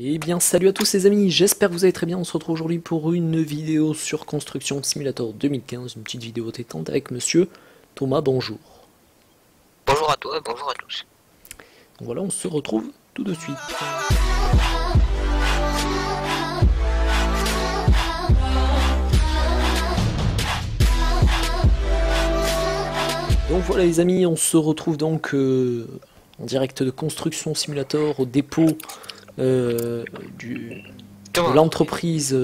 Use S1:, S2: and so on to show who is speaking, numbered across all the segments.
S1: Eh bien salut à tous les amis, j'espère que vous allez très bien, on se retrouve aujourd'hui pour une vidéo sur Construction Simulator 2015, une petite vidéo détente avec monsieur Thomas, bonjour.
S2: Bonjour à toi, bonjour à tous.
S1: Donc voilà, on se retrouve tout de suite. Donc voilà les amis, on se retrouve donc en direct de Construction Simulator au dépôt de l'entreprise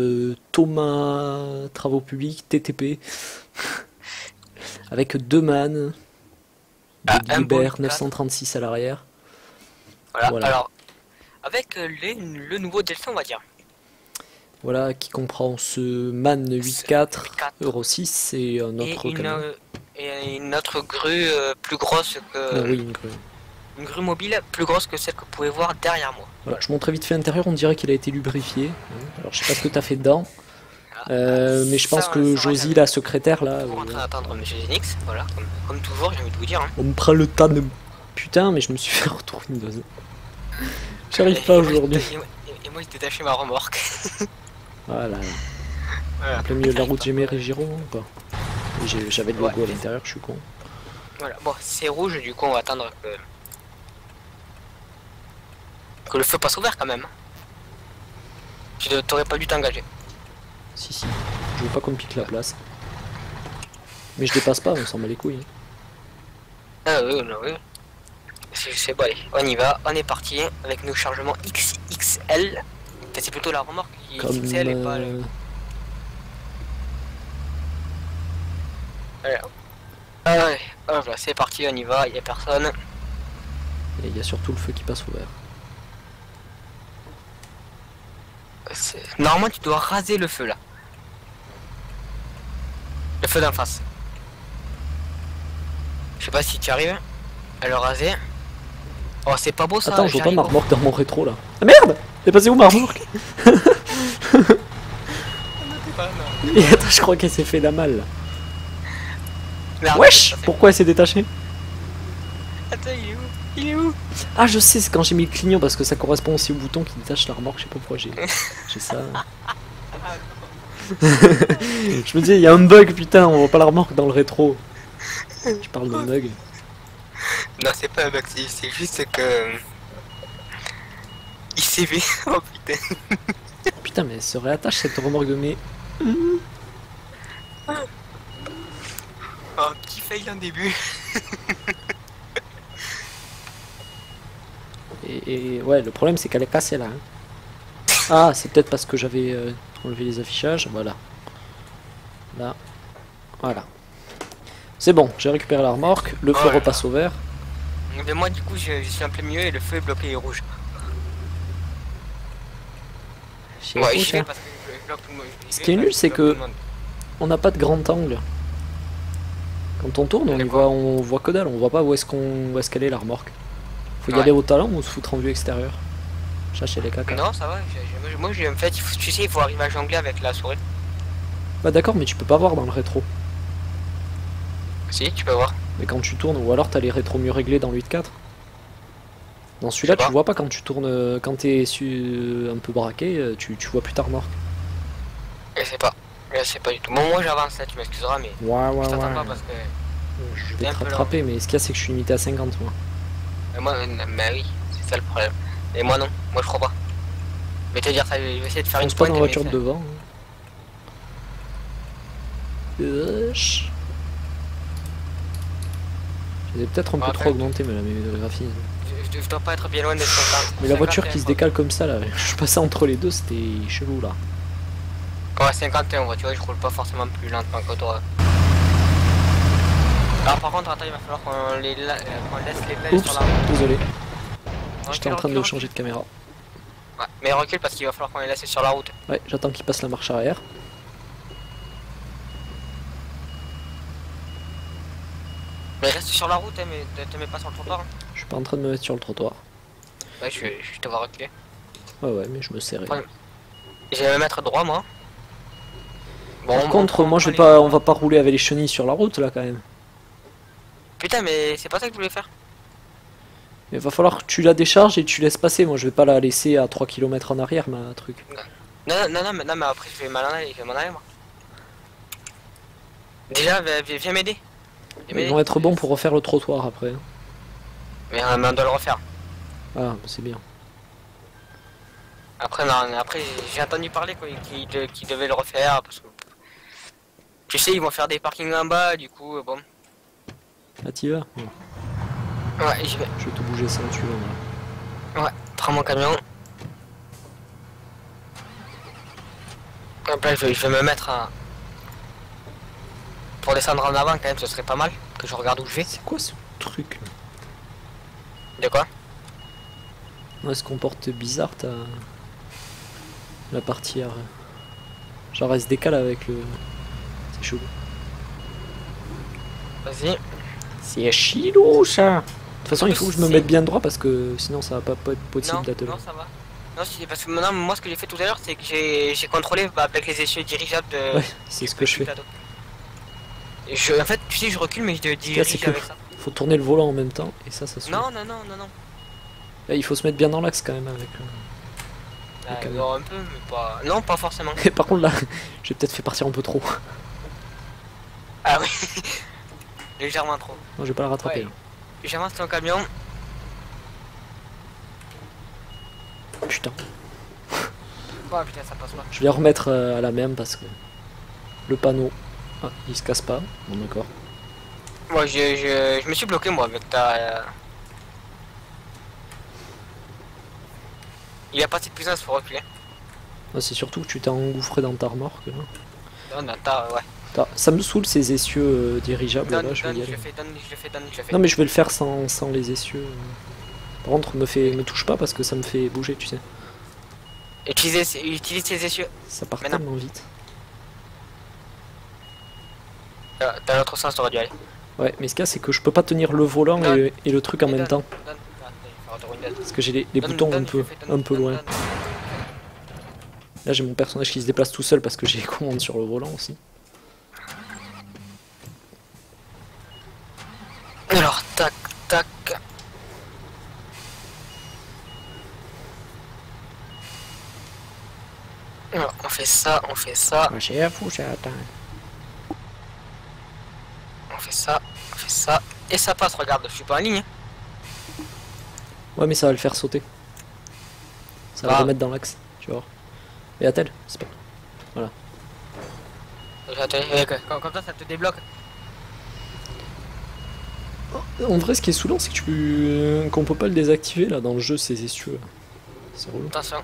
S1: Thomas Travaux Publics, TTP, avec deux man, de Liber 936 à l'arrière.
S2: Voilà, alors, avec le nouveau Delta, on va dire.
S1: Voilà, qui comprend ce MAN 8.4, Euro 6 et un autre camion.
S2: Et une autre grue plus grosse que...
S1: Ah oui, une grue.
S2: Une grue mobile plus grosse que celle que vous pouvez voir derrière moi.
S1: Voilà, je montre vite fait l'intérieur, on dirait qu'il a été lubrifié. Alors je sais pas ce que tu as fait dedans. Mais je pense que Josie, la secrétaire, là...
S2: Pour rentrer d'attendre Monsieur Zenix, voilà, comme toujours, j'ai envie de vous dire. Hein.
S1: On me prend le temps de... Putain, mais je me suis fait retourner une dose. J'arrive pas aujourd'hui.
S2: Et moi, j'ai détaché ma remorque.
S1: Voilà. En plein milieu de la route, j'ai mes Régiro ou pas? J'avais le logo à l'intérieur, je suis con.
S2: Voilà, bon, c'est rouge, du coup, on va attendre que le feu passe ouvert quand même. Tu t'aurais pas dû t'engager.
S1: Si, je veux pas qu'on me pique la place. Mais je dépasse pas, on s'en bat les couilles.
S2: Ah oui, oui. C'est bon, allez, on y va, on est parti avec nos chargements XXL. C'est plutôt la remorque qui est XXL et pas le... Voilà. Ah ouais, voilà, c'est parti, on y va, il y a personne.
S1: Et il y a surtout le feu qui passe ouvert.
S2: Normalement, tu dois raser le feu là. Le feu d'en face. Je sais pas si tu arrives à le raser. Oh, c'est pas beau ça.
S1: Attends, je vois pas ma remorque dans mon rétro là. Ah merde! Elle est passée où ma remorque? Et attends, je crois qu'elle s'est fait la malle là.
S2: Merde,
S1: Wesh! Pourquoi elle s'est détachée?
S2: Attends, il est où? Il est où?
S1: Ah, je sais, c'est quand j'ai mis le clignon parce que ça correspond aussi au bouton qui détache la remorque. Je sais pas pourquoi j'ai ça. Je me dis, il y a un bug, putain, on voit pas la remorque dans le rétro. Je parle d'un bug.
S2: Non, c'est pas un bug, c'est juste que... Il s'est vu. Oh putain.
S1: Putain, mais elle se réattache cette remorque de mes...
S2: Oh, petit fail en début.
S1: Et ouais, le problème c'est qu'elle est cassée là. Hein. Ah, c'est peut-être parce que j'avais enlevé les affichages. Voilà. Là. Voilà. C'est bon, j'ai récupéré la remorque. Le feu repasse au vert.
S2: Mais moi, du coup, je suis en plein milieu et le feu est bloqué et rouge. Ouais, j'y vais parce que je bloque tout le monde. Ce
S1: qui est nul, c'est que on n'a pas de grand angle. Quand on tourne, on voit que dalle. On voit pas où est-ce qu'elle est la remorque. Faut y aller au talent ou se foutre en vue extérieure. Chercher les caca.
S2: Non, ça va. Moi, en fait, tu sais, il faut arriver à jongler avec la souris.
S1: Bah d'accord, mais tu peux pas voir dans le rétro.
S2: Si, tu peux voir.
S1: Mais quand tu tournes, ou alors t'as les rétros mieux réglés dans le 8.4. Dans celui-là, tu vois pas quand tu tournes, quand t'es un peu braqué, tu vois plus ta remorque.
S2: Je sais pas. Je sais pas du tout. Bon, moi j'avance là, tu m'excuseras, mais.
S1: Ouais.
S2: Je t'attends pas parce que.
S1: Je vais te rattraper, mais ce qu'il y a, c'est que je suis limité à 50 moi.
S2: Moi, mais oui, c'est ça le problème. Et moi non, moi je crois pas. Mais te dire ça, je vais essayer de faire une
S1: pointe. Pas dans la voiture de devant. J'ai peut-être un peu trop augmenté mais le graphisme.
S2: Je dois pas être bien loin des 50.
S1: Mais la voiture qui se décale comme ça là, je passais entre les deux, c'était chelou là.
S2: Ouais, 51 voiture, je roule pas forcément plus lentement que toi. Alors par contre, attends, il va falloir qu'on laisse les plages sur la route.
S1: Désolé. J'étais en train de changer de caméra.
S2: Ouais, mais recule parce qu'il va falloir qu'on les laisse sur la route.
S1: Ouais, j'attends qu'il passe la marche arrière.
S2: Mais reste sur la route, hein, mais te mets pas sur le trottoir. Hein.
S1: Je suis pas en train de me mettre sur le trottoir.
S2: Ouais, je te vois reculer.
S1: Ouais, mais je me serrais.
S2: Ouais. Je vais me mettre droit, moi.
S1: Bon, par contre, moi, on va pas rouler avec les chenilles sur la route là quand même.
S2: Putain, mais c'est pas ça que je voulais faire.
S1: Il va falloir que tu la décharges et tu laisses passer. Moi, je vais pas la laisser à 3 km en arrière, ma truc.
S2: Non, mais après, je vais m'en aller, moi. Déjà, viens m'aider.
S1: Ils vont être bons pour refaire le trottoir après.
S2: Mais on doit le refaire.
S1: Ah, c'est bien.
S2: Après, non, après j'ai entendu parler qu'ils devaient le refaire. Parce que, tu sais, ils vont faire des parkings en bas, du coup, bon.
S1: Là, t'y vas?
S2: Ouais, j'y vais.
S1: Je vais te bouger ça, tu vas.
S2: Ouais, prends mon camion. Hop là, je vais me mettre à... Pour descendre en avant, quand même, ce serait pas mal. Que je regarde où je vais.
S1: C'est quoi ce truc là?
S2: De quoi?
S1: Elle se comporte bizarre, la partie R. Genre elle se décale avec le... C'est chelou.
S2: Vas-y.
S1: C'est chelou ça. De toute façon il faut que je me mette bien droit parce que sinon ça va pas être possible d'atteler.
S2: Non, ça va. Non, parce que maintenant, moi ce que j'ai fait tout à l'heure, c'est que j'ai contrôlé avec les essieux dirigeables de...
S1: Ouais, c'est ce que je fais.
S2: Et en fait, tu sais, je recule, mais je dirige avec ça.
S1: Faut tourner le volant en même temps et ça se...
S2: Non.
S1: Là, il faut se mettre bien dans l'axe quand même avec...
S2: un peu, mais pas... Non, pas forcément.
S1: Et par contre là, j'ai peut-être fait partir un peu trop.
S2: Ah oui. Légèrement trop.
S1: Non, je vais pas la rattraper.
S2: Ouais. J'avance ton camion.
S1: Putain.
S2: Oh putain, ça passe pas.
S1: Je vais les remettre à la même parce que... Le panneau... Ah, il se casse pas. Bon d'accord.
S2: Moi, je me suis bloqué moi avec ta... Il a pas assez de puissance pour reculer.
S1: Ah, c'est surtout que tu t'es engouffré dans ta remorque là.
S2: Non, ouais.
S1: Ça me saoule ces essieux dirigeables là, je vais y aller.
S2: Je le fais.
S1: Non mais je vais le faire sans les essieux. Par contre me touche pas parce que ça me fait bouger, tu sais.
S2: Utilise tes essieux.
S1: Ça part
S2: Maintenant.
S1: tellement vite.
S2: Dans l'autre sens, t'aurais dû aller.
S1: Ouais, mais ce cas c'est que je peux pas tenir le volant et le truc en même temps. Parce que j'ai les boutons un peu loin. Là j'ai mon personnage qui se déplace tout seul parce que j'ai les commandes sur le volant aussi.
S2: Alors, tac. Alors, on fait ça.
S1: J'ai à fou, j'attends.
S2: On fait ça. Et ça passe, regarde, je suis pas en ligne.
S1: Ouais mais ça va le faire sauter. Ça va le remettre dans l'axe, tu vois. Et attelle, c'est pas... Voilà.
S2: Comme ça te débloque.
S1: En vrai ce qui est saoulant c'est que qu'on peut pas le désactiver là dans le jeu ces essieux. C'est relou.
S2: Attention.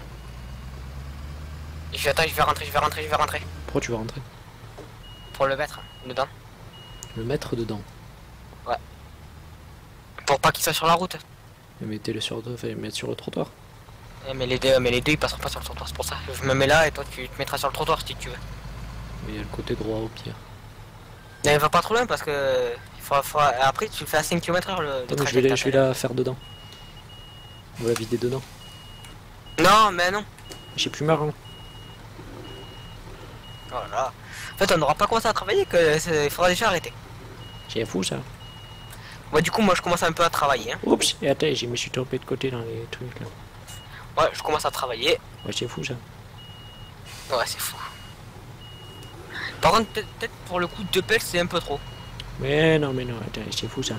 S2: Je vais rentrer.
S1: Pourquoi tu vas rentrer?
S2: Pour le mettre dedans.
S1: Le mettre dedans.
S2: Ouais. Pour pas qu'il soit sur la route.
S1: Mais mettez-le sur le trottoir.
S2: Mais les deux ils passeront pas sur le trottoir, c'est pour ça. Je me mets là et toi tu te mettras sur le trottoir si tu veux.
S1: Mais il y a le côté droit au pire.
S2: Mais va pas trop loin parce que après tu le fais à 5 km/h le trajet.
S1: Je vais la faire dedans. On va la vider dedans.
S2: Non mais non.
S1: J'ai plus marrant.
S2: Voilà. En fait on n'aura pas commencé à travailler que il faudra déjà arrêter.
S1: J'ai fou ça.
S2: Ouais du coup moi je commence un peu à travailler. Hein.
S1: Oups, et attends, je me suis trompé de côté dans les trucs là.
S2: Ouais je commence à travailler.
S1: Ouais c'est fou ça.
S2: Ouais c'est fou. Par contre peut-être pour le coup 2 pelles c'est un peu trop.
S1: Mais non, attends, c'est fou ça.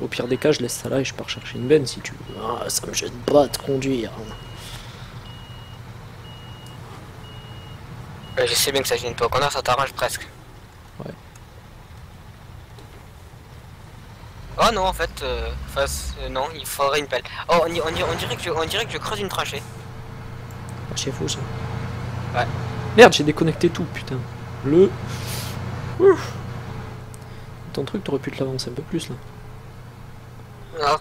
S1: Au pire des cas, je laisse ça là et je pars chercher une benne si tu veux. Ah, ça me gêne pas de conduire.
S2: Je sais bien que ça gêne pas, qu'on a ça t'arrange presque.
S1: Ouais.
S2: Oh non en fait, non, il faudrait une pelle. Oh on dirait que je creuse une tranchée.
S1: Ah, c'est fou ça.
S2: Ouais.
S1: Merde, j'ai déconnecté tout, putain. Ouf. Ton truc, t'aurais pu te l'avancer un peu plus là.
S2: Ah.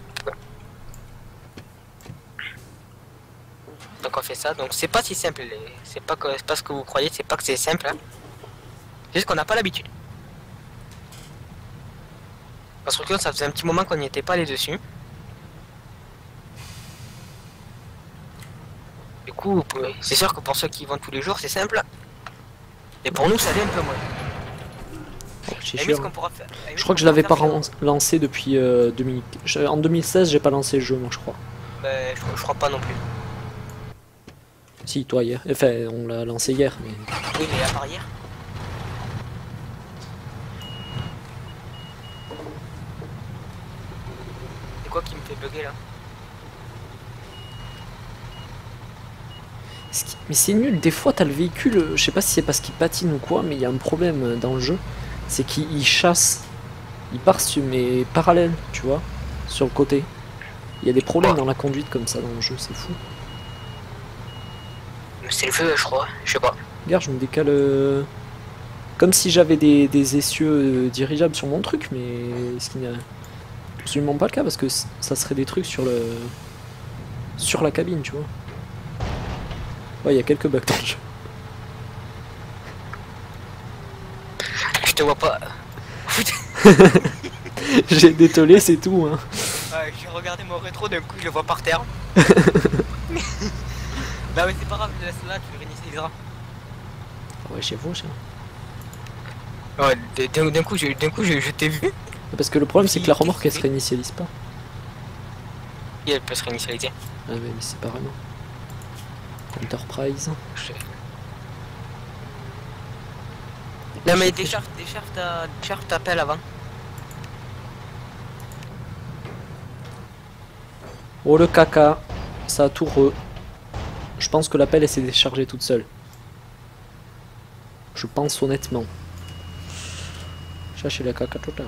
S2: Donc on fait ça, donc c'est pas si simple, c'est pas ce que vous croyez, c'est pas que c'est simple. Hein. C'est juste qu'on n'a pas l'habitude. Parce que ça faisait un petit moment qu'on n'y était pas allé dessus. Du coup, c'est sûr que pour ceux qui vont tous les jours, c'est simple. Et pour nous, ça l'est un peu moins.
S1: c'est chiant. Je crois que je l'avais pas lancé depuis 2000... En 2016, j'ai pas lancé le jeu, moi, je crois.
S2: Bah, je crois pas non plus.
S1: Si, toi, hier. Enfin, on l'a lancé hier, mais...
S2: Oui, mais à part hier. C'est quoi qui me fait bugger, là?
S1: Mais c'est nul, des fois t'as le véhicule, je sais pas si c'est parce qu'il patine ou quoi, mais il y a un problème dans le jeu, c'est qu'il chasse, il part sur mes parallèles, tu vois, sur le côté. Il y a des problèmes dans la conduite comme ça dans le jeu, c'est fou.
S2: C'est le jeu, je crois, je sais pas.
S1: Regarde, je me décale comme si j'avais des essieux dirigeables sur mon truc, mais ce qui n'est absolument pas le cas parce que ça serait des trucs sur la cabine, tu vois. Ouais, il y a quelques bugs dans le jeu.
S2: Je te vois pas.
S1: J'ai détolé, c'est tout. Hein.
S2: Ouais, j'ai regardé mon rétro, d'un coup je le vois par terre. Bah mais c'est pas grave, je laisse là, tu réinitialiseras.
S1: Ouais, chez vous, ça.
S2: Ouais, d'un coup, je t'ai vu.
S1: Parce que le problème, c'est que la remorque, elle se réinitialise pas.
S2: Et elle peut se réinitialiser.
S1: Ah ouais, mais c'est pas vraiment. Enterprise.
S2: Non mais décharge ta pelle avant.
S1: Oh le caca, ça a tout re. Je pense que la pelle elle s'est déchargée toute seule. Je pense honnêtement. Chercher la caca totale.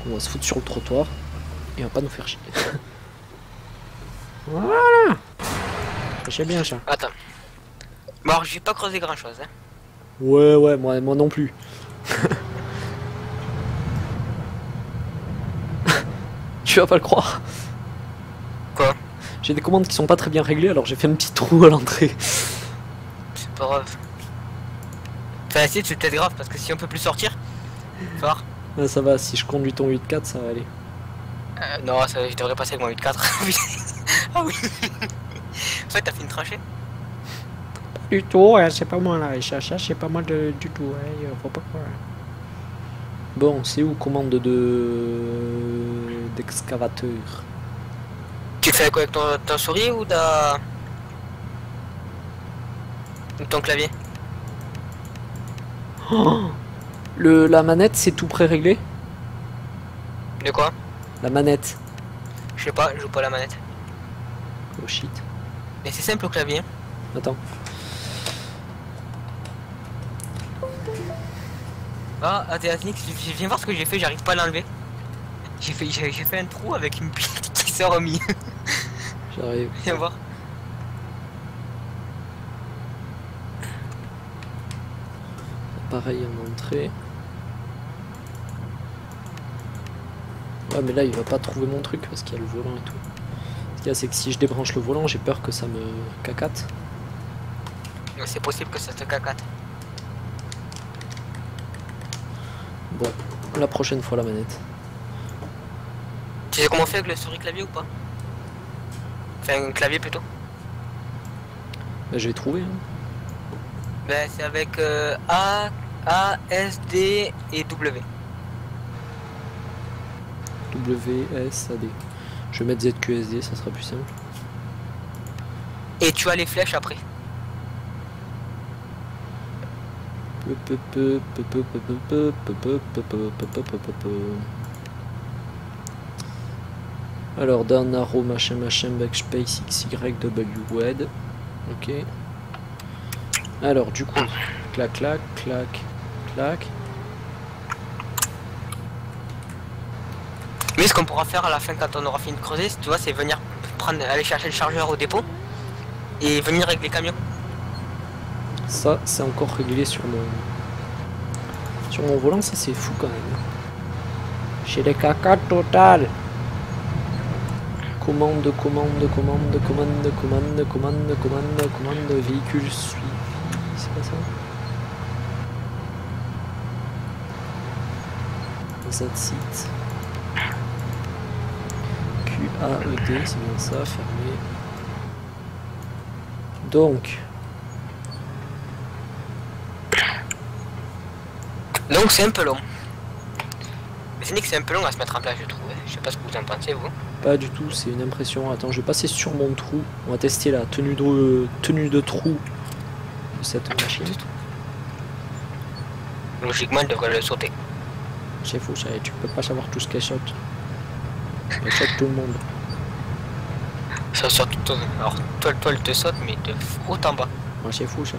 S1: On va se foutre sur le trottoir et on va pas nous faire chier. Voilà. C'est bien ça.
S2: Attends. Bon alors j'ai pas creusé grand chose hein.
S1: Ouais moi non plus. Tu vas pas le croire.
S2: Quoi?
S1: J'ai des commandes qui sont pas très bien réglées alors j'ai fait un petit trou à l'entrée.
S2: C'est pas grave. Enfin si c'est peut-être grave parce que si on peut plus sortir, fort.
S1: Ah, ça va, si je conduis ton 8-4 ça va aller.
S2: Non ça, je devrais passer avec mon 8-4. Ah oui. En fait t'as fait une tranchée?
S1: Du tout, c'est pas moi là, c'est pas moi du tout, faut pas croire. Bon, c'est où commande d'excavateur?
S2: Tu fais quoi avec ton souris ou ton clavier?
S1: Oh, la manette c'est tout pré-réglé?
S2: De quoi?
S1: La manette.
S2: Je sais pas, je joue pas la manette.
S1: Oh shit.
S2: Mais c'est simple au clavier.
S1: Attends.
S2: Ah, Athéathnix, viens voir ce que j'ai fait, j'arrive pas à l'enlever. J'ai fait un trou avec une pile qui s'est remis.
S1: J'arrive.
S2: Viens voir.
S1: Pareil en entrée. Ouais mais là il va pas trouver mon truc parce qu'il y a le volant et tout. Ce qu'il y a c'est que si je débranche le volant j'ai peur que ça me cacate.
S2: C'est possible que ça te cacate.
S1: Bon, la prochaine fois la manette.
S2: Tu sais comment on fait avec le souris clavier ou pas? Enfin un clavier plutôt.
S1: Bah, je vais trouver. Hein.
S2: Ben c'est avec A, S, D et W.
S1: W, S, A, D. Je vais mettre ZQSD, ça sera plus simple.
S2: Et tu as les flèches après.
S1: Alors down arrow machin backspace XYW WED. Ok. Alors du coup, clac clac clac clac.
S2: Mais ce qu'on pourra faire à la fin quand on aura fini de creuser, tu vois, c'est venir aller chercher le chargeur au dépôt et venir avec les camions.
S1: Ça c'est encore réglé sur mon volant, ça c'est fou quand même. Chez les caca total. Commande, véhicule suivi. C'est pas ça? That's it. QAED, c'est bien ça, fermé. Donc.
S2: Donc c'est un peu long. Mais c'est un peu long à se mettre en place, je trouve. Je sais pas ce que vous en pensez, vous.
S1: Pas du tout, c'est une impression. Attends, je vais passer sur mon trou. On va tester la tenue de trou de cette machine.
S2: Logiquement, elle devrait le sauter.
S1: C'est fou ça, et tu peux pas savoir tout ce qu'elle saute. Elle saute tout le monde.
S2: Ça sort tout. Alors, toi, elle te saute, mais de haut en bas.
S1: Ouais, c'est fou ça.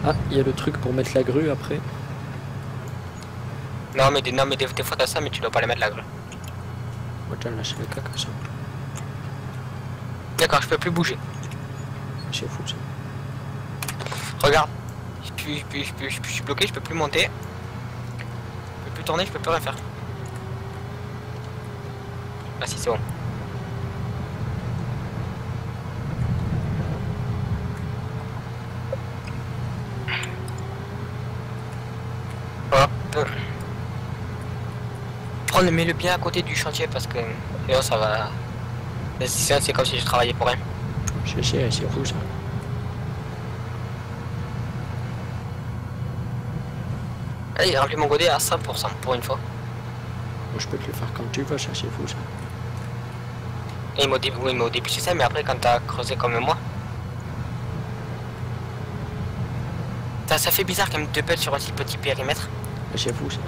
S1: Ah, il y a le truc pour mettre la grue après.
S2: Non, mais des fois t'as ça, mais tu dois pas les mettre là.
S1: Moi, t'as lâché le caca ça.
S2: D'accord, je peux plus bouger.
S1: C'est fou ça.
S2: Regarde. Je suis bloqué, je peux plus monter. Je peux plus tourner, je peux plus rien faire. Ah si, c'est bon. Voilà. Mets-le bien à côté du chantier parce que sinon ça va. C'est comme si je travaillais pour rien.
S1: C'est fou ça.
S2: Allez, j'ai rempli mon godet à 100% pour une fois.
S1: Moi, je peux te le faire quand tu veux, ça c'est fou ça.
S2: Et au début c'est ça, mais après quand t'as creusé comme moi. Ça fait bizarre quand même deux pelles sur un si petit périmètre.
S1: C'est fou ça.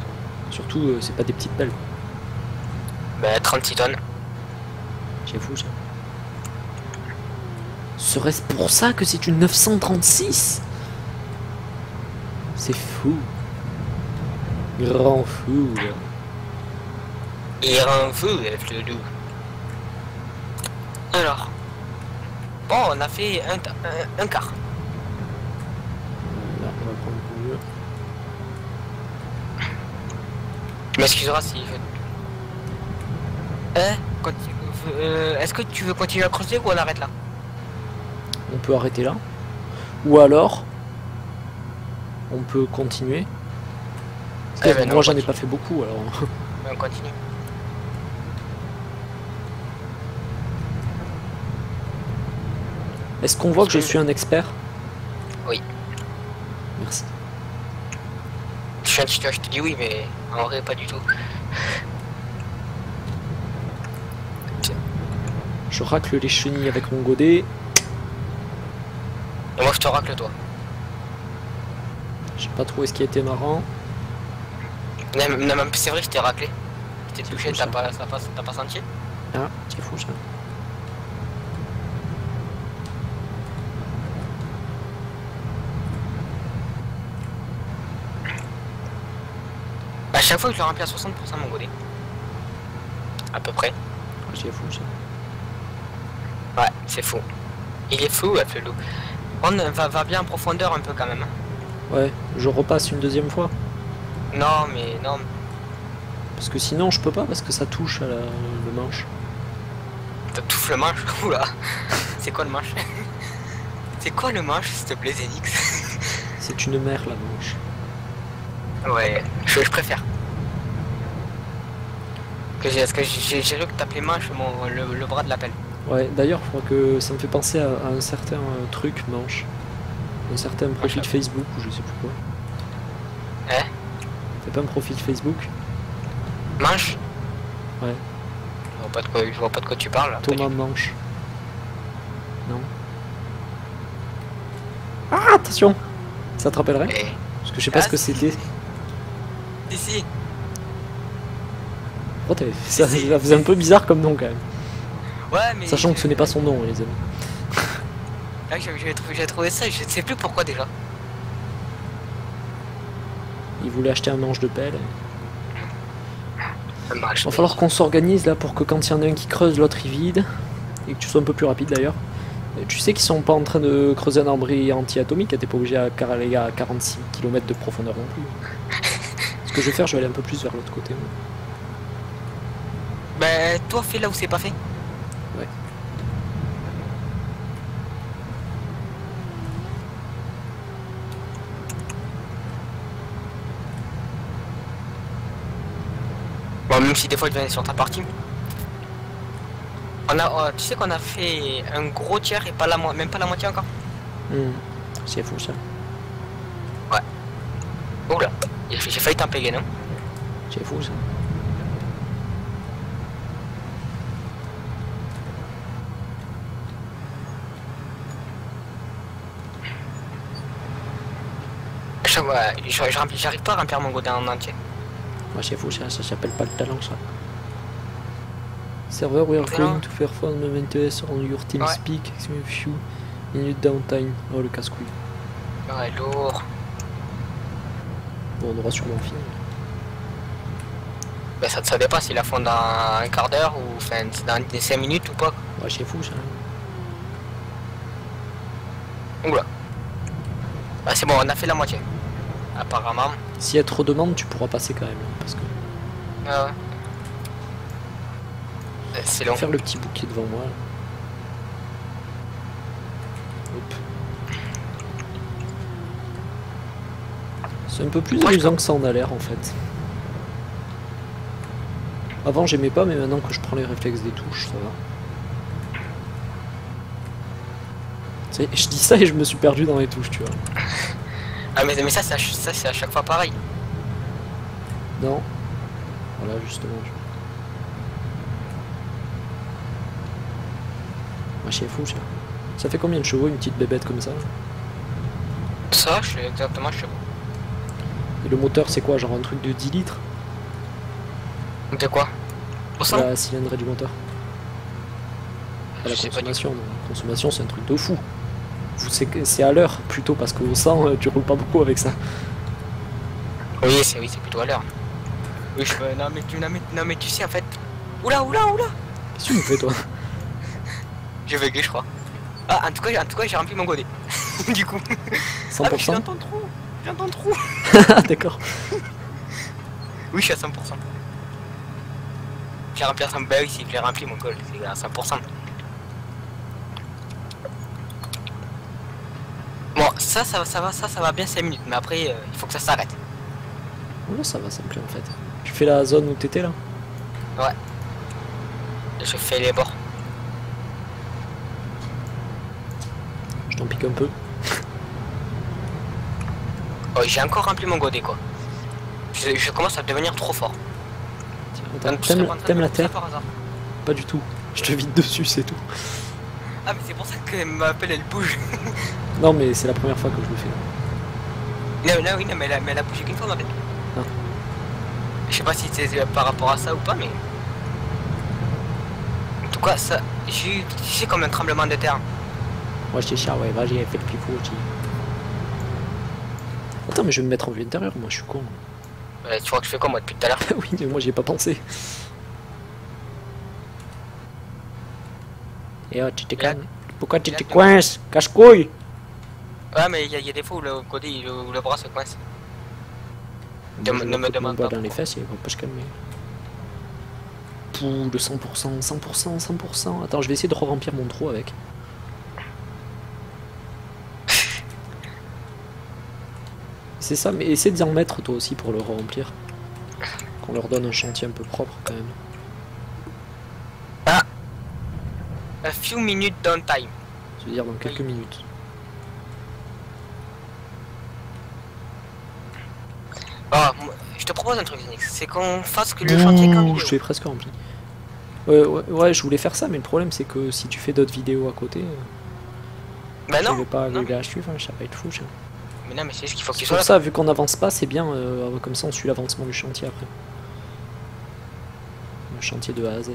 S1: Surtout, c'est pas des petites pelles.
S2: Bah 36 tonnes.
S1: C'est fou ça. Serait-ce pour ça que c'est une 936? C'est fou. Grand fou là.
S2: Il rend fou le loup. Alors. Bon, on a fait un quart.
S1: Là, on va prendre mieux.
S2: Tu m'excuseras si je... Est-ce que tu veux continuer à creuser ou on arrête là?
S1: On peut arrêter là. Ou alors, on peut continuer. Moi j'en ai pas fait beaucoup alors.
S2: On continue.
S1: Est-ce qu'on voit que je suis un expert?
S2: Oui.
S1: Merci.
S2: Je te dis oui, mais en vrai pas du tout.
S1: Je racle les chenilles avec mon godet.
S2: Et moi je te racle toi.
S1: Je sais pas trop ce qui a été marrant.
S2: Non, c'est vrai que je t'ai raclé. Je t'ai touché, t'as pas senti?
S1: Ah, c'est fou ça.
S2: À chaque fois que je le remplis à 60% mon godet. À peu près.
S1: C'est fou ça.
S2: Ouais, c'est fou. Il est fou, le loup. On va bien en profondeur un peu quand même.
S1: Ouais, je repasse une deuxième fois.
S2: Non, mais non.
S1: Parce que sinon je peux pas parce que ça touche à le manche.
S2: T'as touffé le manche? Oula. C'est quoi le manche? C'est quoi le manche s'il te plaît, Zenix?
S1: C'est une mer la manche.
S2: Ouais, je préfère. Parce que j'ai cru que t'appelais manche le bras de la pelle.
S1: Ouais, d'ailleurs, je crois que ça me fait penser à un certain truc manche. Un certain profil Facebook ou je sais plus quoi.
S2: Hein?
S1: C'est pas un profil Facebook?
S2: Manche?
S1: Ouais.
S2: Je vois pas de quoi tu parles.
S1: Thomas Manche. Non. Ah, attention! Ça te rappellerait? Parce que je sais pas ce que c'était.
S2: Ici.
S1: Oh, t'avais fait ça, ça faisait un peu bizarre comme nom quand même.
S2: Ouais, mais...
S1: Sachant que ce n'est pas son nom, les amis.
S2: Ah, j'ai trouvé ça, je ne sais plus pourquoi déjà.
S1: Il voulait acheter un manche de pelle.
S2: Il va
S1: falloir qu'on s'organise là pour que quand il y en a un qui creuse, l'autre il vide. Et que tu sois un peu plus rapide d'ailleurs. Tu sais qu'ils sont pas en train de creuser un abri anti-atomique, t'es pas obligé à aller à 46 km de profondeur non plus. Ce que je vais faire, je vais aller un peu plus vers l'autre côté.
S2: Ben, toi fais là où c'est pas fait.
S1: Ouais.
S2: Bon, même si des fois je viens sur ta partie. On a, tu sais qu'on a fait un gros tiers et pas même pas la moitié encore.
S1: C'est fou ça.
S2: Ouais. Oula, j'ai failli t'empéguer, non?
S1: C'est fou ça.
S2: J'arrive pas à remplir mon godin en entier.
S1: Ouais, c'est fou ça s'appelle pas le talent ça. Server, we are going to perform the maintenance on your team speak, few minutes downtime. Oh le casse-couille.
S2: Ouais, lourd.
S1: Bon, on aura sûrement fini.
S2: Bah ça dépend s'ils la font dans un quart d'heure ou enfin, dans des 5 minutes ou pas.
S1: Ouais, c'est fou ça.
S2: Oula. Bah c'est bon, on a fait la moitié. Apparemment.
S1: S'il y a trop de demandes, tu pourras passer quand même. Parce que...
S2: Ah ouais. C'est long.
S1: Faire le petit bouquet devant moi. Hop. C'est un peu plus amusant que ça en a l'air en fait. Avant j'aimais pas, mais maintenant que je prends les réflexes des touches, ça va. Je dis ça et je me suis perdu dans les touches, tu vois.
S2: Ah mais ça c'est à chaque fois pareil.
S1: Non. Voilà justement. Moi c'est fou ça. Ça fait combien de chevaux une petite bébête comme ça?
S2: Ça je sais exactement chevaux.
S1: Et le moteur c'est quoi? Genre un truc de 10 litres?
S2: De quoi?
S1: La cylindrée du moteur. Pas la consommation, non. La consommation c'est un truc de fou. C'est à l'heure plutôt parce qu'au 100 tu roules pas beaucoup avec ça.
S2: Oui c'est plutôt à l'heure. Oui non mais tu sais en fait. Oula.
S1: Qu'est-ce que tu me fais toi?
S2: J'ai bugué je crois. Ah en tout cas j'ai rempli mon godet. Du coup.
S1: 100%.
S2: Ah, j'entends trop.
S1: D'accord.
S2: Oui je suis à 100%. J'ai rempli à 100%. Bah oui si j'ai rempli mon goal, c'est à 100%. Bon ça va bien 5 minutes, mais après il faut que ça s'arrête.
S1: Ouais ça va, ça me plaît en fait. Tu fais la zone où t'étais là?
S2: Ouais. Je fais les bords.
S1: Je t'en pique un peu.
S2: Oh j'ai encore rempli mon godet quoi. Je commence à devenir trop fort.
S1: T'aimes la terre? Pas du tout. Je te vide dessus, c'est tout.
S2: Ah mais c'est pour ça que ma pelle elle bouge.
S1: Non mais c'est la première fois que je le fais.
S2: Non, mais elle a bougé qu'une fois ma pelle.
S1: Ah.
S2: Je sais pas si c'est par rapport à ça ou pas mais... En tout cas ça... J'ai eu comme un tremblement de terre.
S1: Moi j'étais cher, ouais, vas-y, fais le pifou aussi. Attends mais je vais me mettre en vue intérieure, moi je suis con.
S2: Tu vois que je fais quoi moi depuis tout à l'heure?
S1: Oui mais moi j'y ai pas pensé. Et oh tu te calmes. Pourquoi tu te coinces? Cache-couille!
S2: Ouais mais il y a des fois où le côté où le bras se coince. Ne me demande pas.
S1: Dans les fesses, il va pas se calmer. Pouh, de 100%, 100%, 100%. Attends, je vais essayer de remplir mon trou avec. C'est ça, mais essaie d'y en mettre toi aussi pour le remplir. Qu'on leur donne un chantier un peu propre quand même.
S2: Ah! A few minutes downtime.
S1: Je veux dire dans quelques minutes.
S2: Oh, je te propose un truc, Zenix, c'est qu'on fasse que le chantier qu'en vidéo.
S1: Je suis presque rempli. Ouais, je voulais faire ça, mais le problème c'est que si tu fais d'autres vidéos à côté,
S2: bah non,
S1: je vais pas arriver à suivre, ça va être fou.
S2: Mais non, mais c'est ce qu'il faut que tu
S1: sois
S2: sois
S1: là. Ça, vu qu'on avance pas, c'est bien, comme ça on suit l'avancement du chantier après. Le chantier de A à Z.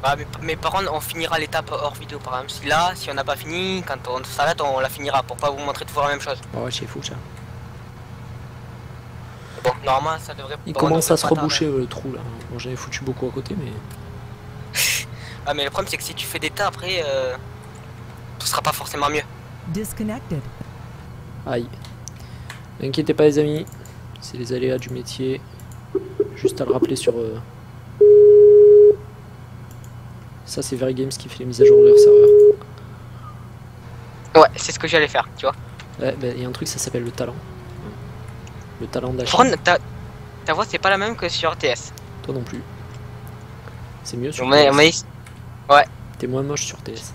S2: Bah, mais par contre, on finira l'étape hors vidéo par exemple. Si on n'a pas fini, quand on s'arrête, on la finira pour pas vous montrer toujours la même chose.
S1: Ouais, c'est fou ça.
S2: Bon, normalement, ça devrait...
S1: Il commence à se reboucher le trou là. Bon, j'avais foutu beaucoup à côté, mais...
S2: Ah, mais le problème, c'est que si tu fais des tas après, ce sera pas forcément mieux.
S3: Disconnected.
S1: Aïe. N'inquiétez pas les amis, c'est les aléas du métier. Juste à le rappeler sur... Ça c'est Very Games qui fait les mises à jour de leur serveur.
S2: Ouais, c'est ce que j'allais faire, tu vois.
S1: Ouais, bah, y a un truc, ça s'appelle le talent. Le talent d'achat.
S2: Par contre, ta voix c'est pas la même que sur TS.
S1: Toi non plus. C'est mieux sur
S2: TS. Ouais.
S1: T'es moins moche sur TS.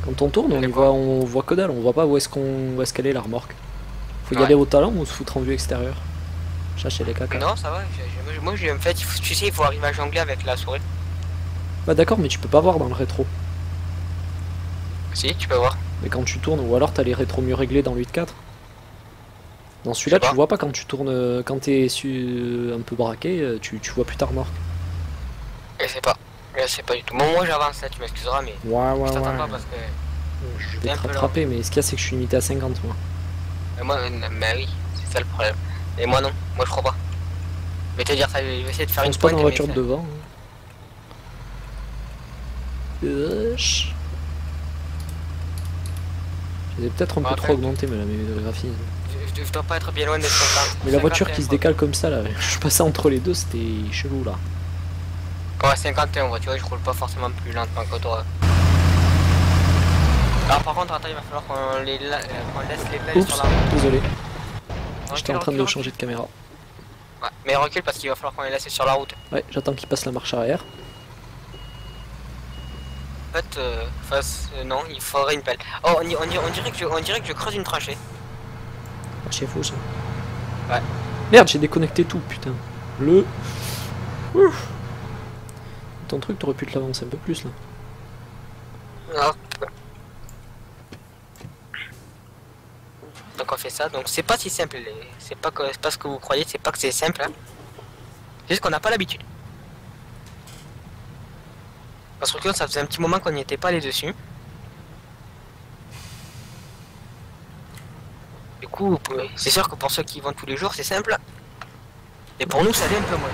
S1: Quand on tourne, on voit que dalle, on voit pas où est-ce qu'elle est la remorque. Faut y aller au talent ou se foutre en vue extérieure. Chercher les caca.
S2: Non, ça va, moi j'ai en fait, tu sais, il faut arriver à jongler avec la souris.
S1: Bah d'accord, mais tu peux pas voir dans le rétro.
S2: Si, tu peux voir.
S1: Mais quand tu tournes, ou alors t'as les rétros mieux réglés dans l'8.4. Dans celui-là, tu vois pas quand tu tournes, quand t'es un peu braqué, tu vois plus ta remorque.
S2: Je sais pas. Je sais pas du tout. Bon, moi j'avance là, tu m'excuseras, mais.
S1: Ouais.
S2: Je t'attends pas parce que.
S1: Je vais te rattraper, mais ce qu'il y a, c'est que je suis limité à 50 moi.
S2: Moi, mais oui, c'est ça le problème. Et moi non, moi je crois pas. Mais te dire ça, je vais essayer de faire une
S1: pas dans la
S2: pointe.
S1: voiture de devant. J'ai peut-être un peu trop augmenté, mais la graphie.
S2: Je dois pas être bien loin des 50.
S1: Mais la voiture qui se décale comme ça, là, je passais entre les deux, c'était chelou là.
S2: Ouais, 51, tu vois, je roule pas forcément plus lentement que toi. Alors par contre, attends, il va falloir qu'on laisse les pelles sur la route.
S1: Désolé. J'étais en train de changer de caméra.
S2: Ouais, mais recule parce qu'il va falloir qu'on les laisse sur la route.
S1: Ouais, j'attends qu'il passe la marche arrière.
S2: En fait, non, il faudrait une pelle. Oh, on dirait que je creuse une tranchée.
S1: C'est faux ça.
S2: Ouais.
S1: Merde, j'ai déconnecté tout, putain. Ouf. Ton truc, t'aurais pu te l'avancer un peu plus là.
S2: Non. Donc on fait ça, donc c'est pas si simple, c'est pas ce que vous croyez, c'est pas que c'est simple, hein. C'est juste qu'on n'a pas l'habitude. Parce que ça faisait un petit moment qu'on n'y était pas allé dessus. Du coup, c'est sûr que pour ceux qui vont tous les jours, c'est simple. Et pour nous, ça l'est un peu moins.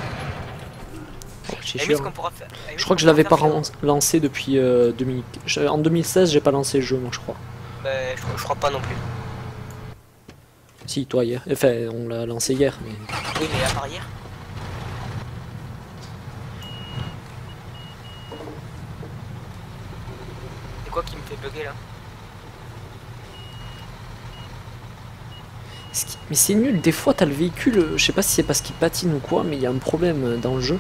S1: Je crois que je l'avais pas lancé depuis 2000. En 2016, j'ai pas lancé le jeu, moi je crois.
S2: Ben, je crois pas non plus.
S1: Si, toi hier. Enfin, on l'a lancé hier, mais.
S2: Oui, mais à part hier. C'est quoi qui me fait bugger là?
S1: Mais c'est nul, des fois t'as le véhicule, je sais pas si c'est parce qu'il patine ou quoi, mais il y a un problème dans le jeu.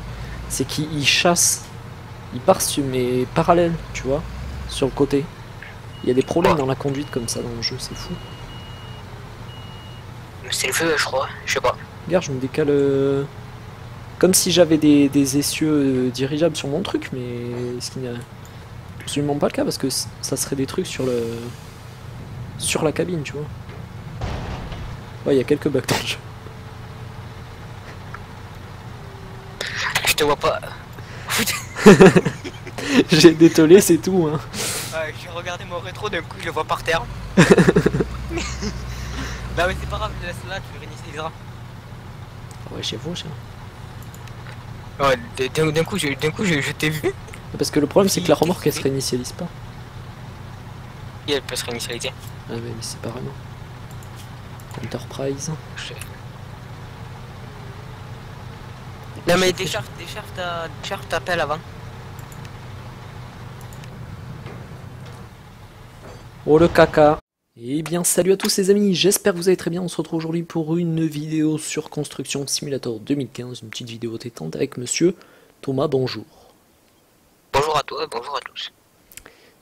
S1: C'est qu'il chasse. Il part sur mes parallèles, tu vois, sur le côté. Il y a des problèmes dans la conduite comme ça dans le jeu, c'est fou.
S2: C'est le feu, je crois, je sais pas.
S1: Regarde, je me décale comme si j'avais des essieux dirigeables sur mon truc, mais ce qui n'est absolument pas le cas parce que ça serait des trucs sur la cabine, tu vois. Ouais, il y a quelques bugs dans le jeu.
S2: Je te vois pas.
S1: J'ai détolé, c'est tout, hein.
S2: J'ai regardé mon rétro, d'un coup je le vois par terre. Bah mais c'est pas grave, laisse là, tu réinitialiseras.
S1: Ouais, chez vous, ça.
S2: Ouais, d'un coup je t'ai vu.
S1: Parce que le problème c'est que la remorque elle se réinitialise pas.
S2: Et elle peut se réinitialiser.
S1: Ah mais séparément. Enterprise.
S2: Non mais décharge ta pelle avant.
S1: Oh le caca. Eh bien salut à tous les amis, j'espère que vous allez très bien, on se retrouve aujourd'hui pour une vidéo sur Construction Simulator 2015, une petite vidéo détente avec monsieur Thomas, bonjour.
S2: Bonjour à toi, bonjour à tous.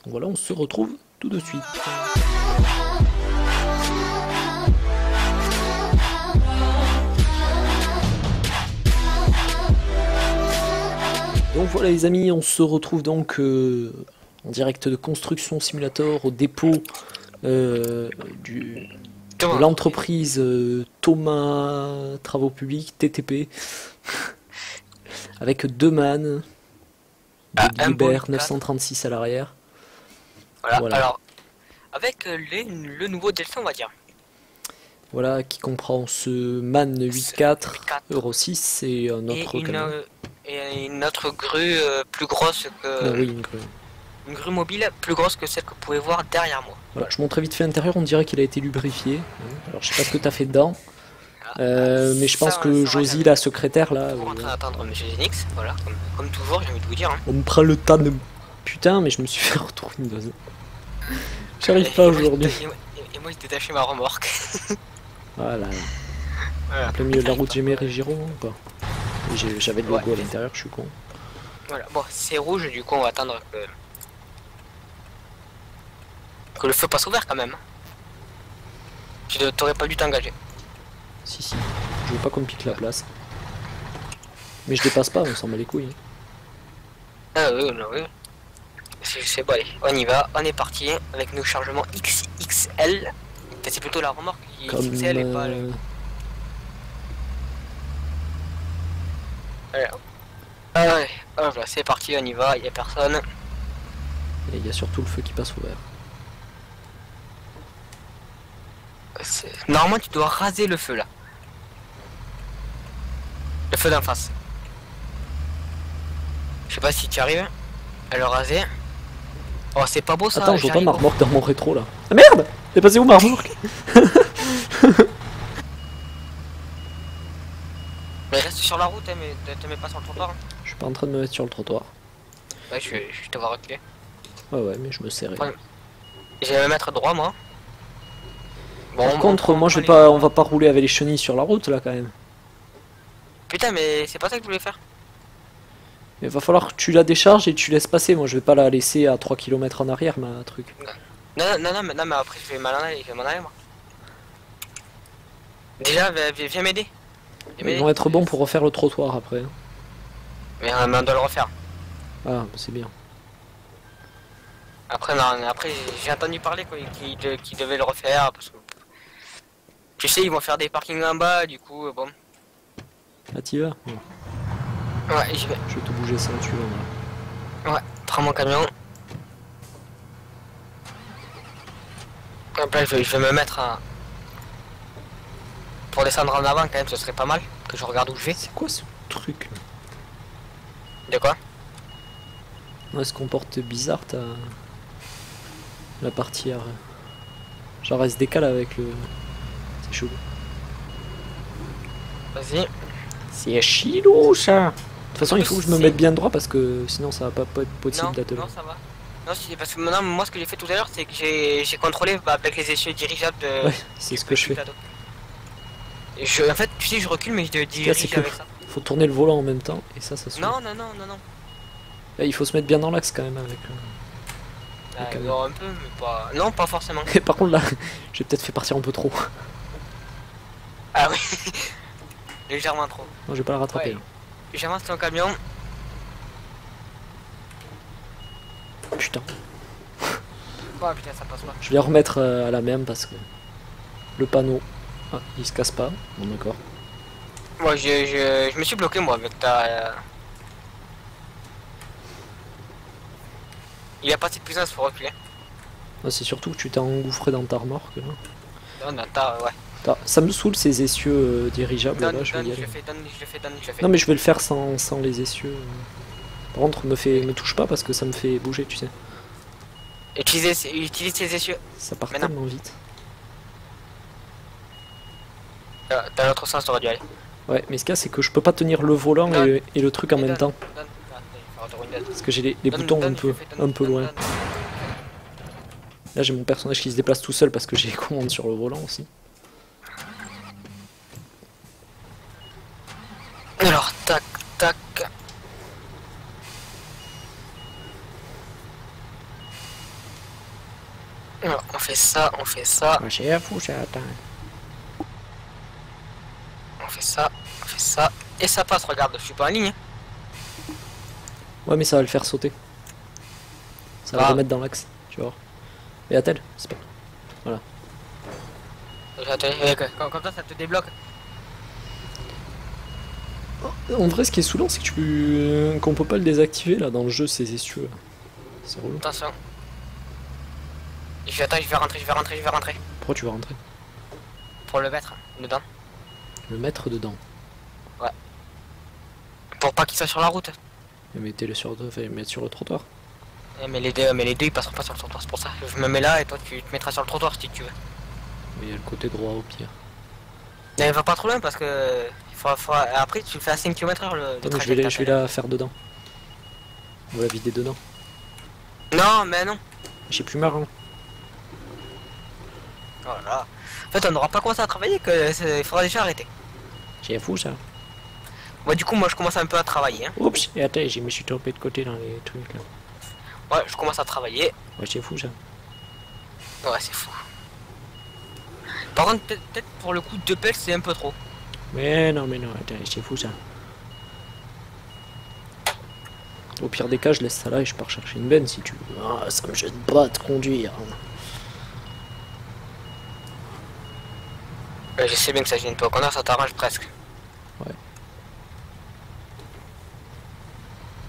S1: Donc voilà, on se retrouve tout de suite. Donc voilà les amis, on se retrouve donc en direct de Construction Simulator au dépôt de l'entreprise Thomas Travaux Publics TTP avec deux mannes, des Liber 936 à l'arrière.
S2: Voilà, alors avec le nouveau Delta on va dire.
S1: Voilà, qui comprend ce MAN 8.4 Euro 6 et un autre camion.
S2: Et une autre grue plus grosse que...
S1: Oui, une grue.
S2: Une grue mobile plus grosse que celle que vous pouvez voir derrière moi.
S1: Voilà, je montrais vite fait l'intérieur, on dirait qu'il a été lubrifié. Alors je sais pas ce que tu as fait dedans. Mais je pense que Josie, la secrétaire là...
S2: On est en train d'attendre Monsieur Zenix, voilà, comme toujours j'ai envie de vous dire. Hein.
S1: On me prend le temps de... Putain, mais je me suis fait retourner Windows. J'arrive pas aujourd'hui.
S2: Et moi j'ai détaché ma remorque.
S1: Voilà. En plein milieu de la route, j'ai mes Régiro quoi. J'avais le logo à l'intérieur, je suis con.
S2: Voilà, bon, c'est rouge, du coup on va attendre que... Que le feu passe ouvert quand même. Tu t'aurais pas dû t'engager.
S1: Si, si. Je veux pas qu'on me pique la place. Mais je dépasse pas, on s'en bat les couilles.
S2: Ah oui, non, oui. C'est bon, allez, on y va, on est parti avec nos chargements XXL. C'est plutôt la remorque qui
S1: Comme
S2: XXL et pas le... Voilà. Ah ouais, voilà, c'est parti, on y va, il y a personne.
S1: Et il y a surtout le feu qui passe ouvert.
S2: Normalement, tu dois raser le feu là. Le feu d'en face. Je sais pas si tu arrives à le raser. Oh, c'est pas beau ça.
S1: Attends, je vois pas ma remorque dans mon rétro là. Ah merde! T'es passé où ma remorque?
S2: Mais reste sur la route, hein, mais te mets pas sur le trottoir. Hein.
S1: Je suis pas en train de me mettre sur le trottoir.
S2: Ouais, je te vois reculer.
S1: Ouais, ouais, mais je me serrais.
S2: Je vais me mettre droit moi.
S1: Bon, par contre, moi je vais pas, on va pas rouler avec les chenilles sur la route là quand même.
S2: Putain, mais c'est pas ça que je voulais faire.
S1: Il va falloir que tu la décharges et tu laisses passer. Moi je vais pas la laisser à 3 km en arrière, ma truc.
S2: Non, mais après je vais m'en aller, moi. Déjà, viens m'aider.
S1: Ils vont être bons pour refaire le trottoir après.
S2: Mais on doit le refaire.
S1: Ah, c'est bien.
S2: Après, non, après j'ai entendu parler qu'ils devaient le refaire. Parce que... Tu sais, ils vont faire des parkings en bas, du coup, bon.
S1: Ah, t'y vas?
S2: Ouais, j'y vais.
S1: Je vais te bouger ça, tu vas.
S2: Ouais, prends mon camion. Hop là, je vais me mettre à... Pour descendre en avant, quand même, ce serait pas mal. Que je regarde où je vais.
S1: C'est quoi ce truc?
S2: De quoi?
S1: Ouais, ce qu'on porte bizarre, t'as... La partie... Genre, elle se décale avec le... C'est chelou.
S2: Vas-y.
S1: C'est chilou, ça! De toute façon, il faut que je me mette bien droit parce que sinon ça va pas être possible d'atteler.
S2: Non, ça va. Non, parce que maintenant, moi, ce que j'ai fait tout à l'heure, c'est que j'ai contrôlé avec les essieux dirigeables de...
S1: Ouais, c'est ce que je fais.
S2: En fait, tu sais, je recule, mais je dirige avec ça.
S1: Faut tourner le volant en même temps, et ça se...
S2: Non.
S1: Là, il faut se mettre bien dans l'axe quand même avec...
S2: Non, un peu, mais pas... Non, pas forcément.
S1: Et par contre, là, j'ai peut-être fait partir un peu trop.
S2: Ah oui. Légèrement trop.
S1: Non, je vais pas la rattraper.
S2: Ouais. J'avance ton camion.
S1: Putain.
S2: Oh putain, ça passe pas.
S1: Je vais remettre à la même parce que... Le panneau... Ah, il se casse pas. Bon, d'accord.
S2: Moi, je me suis bloqué, moi, avec ta... Il a pas assez de puissance pour reculer.
S1: Ah, c'est surtout que tu t'es engouffré dans ta remorque. Là.
S2: Non, ouais.
S1: Ça me saoule ces essieux dirigeables. Là, je vais y aller.
S2: Je le fais.
S1: Non, mais je vais le faire sans les essieux. Par contre, me touche pas parce que ça me fait bouger, tu sais.
S2: Utilise tes essieux.
S1: Ça part tellement vite.
S2: Dans l'autre sens, t'aurais dû aller.
S1: Ouais, mais ce qu'il y a, c'est que je peux pas tenir le volant et le truc en même temps. Parce que j'ai les boutons un peu loin. Là, j'ai mon personnage qui se déplace tout seul parce que j'ai les commandes sur le volant aussi.
S2: Alors, tac. Alors, on fait ça.
S1: J'ai à fou, j'attends.
S2: On fait ça. Et ça passe, regarde, je suis pas en ligne.
S1: Ouais, mais ça va le faire sauter. Ça va le remettre dans l'axe, tu vois. Et attelle, c'est pas... Voilà.
S2: Comme ça te débloque.
S1: En vrai, ce qui est saoulant, c'est que qu'on peut pas le désactiver là dans le jeu, ces essieux. C'est relou.
S2: Attention. Je vais rentrer.
S1: Pourquoi tu vas rentrer?
S2: Pour le mettre dedans.
S1: Le mettre dedans.
S2: Ouais. Pour pas qu'il soit sur la route.
S1: Et mettez-le sur le trottoir.
S2: Mais les deux ils passeront pas sur le trottoir, c'est pour ça. Je me mets là et toi tu te mettras sur le trottoir si tu veux.
S1: Mais il y a le côté droit au pire.
S2: Mais va pas trop loin parce que après tu fais à 5 km/h le trajet.
S1: Je vais la faire dedans. On va la vider dedans.
S2: Non, mais non.
S1: J'ai plus marrant.
S2: Voilà. En fait, on n'aura pas commencé à travailler il faudra déjà arrêter.
S1: J'ai fou ça.
S2: Moi, du coup, je commence un peu à travailler. Hein.
S1: Oups, et attends, je me suis trompé de côté dans les trucs là.
S2: Ouais, je commence à travailler.
S1: Ouais, c'est fou ça.
S2: Ouais, c'est fou. Par contre, peut-être pour le coup, 2 pelles, c'est un peu trop.
S1: Mais non, attends, c'est fou ça. Au pire des cas, je laisse ça là et je pars chercher une benne si tu veux. Ah, ça me gêne pas de conduire.
S2: Ouais, je sais bien que ça gêne pas. Connard, ça t'arrange presque.
S1: Ouais.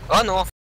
S2: Oh non.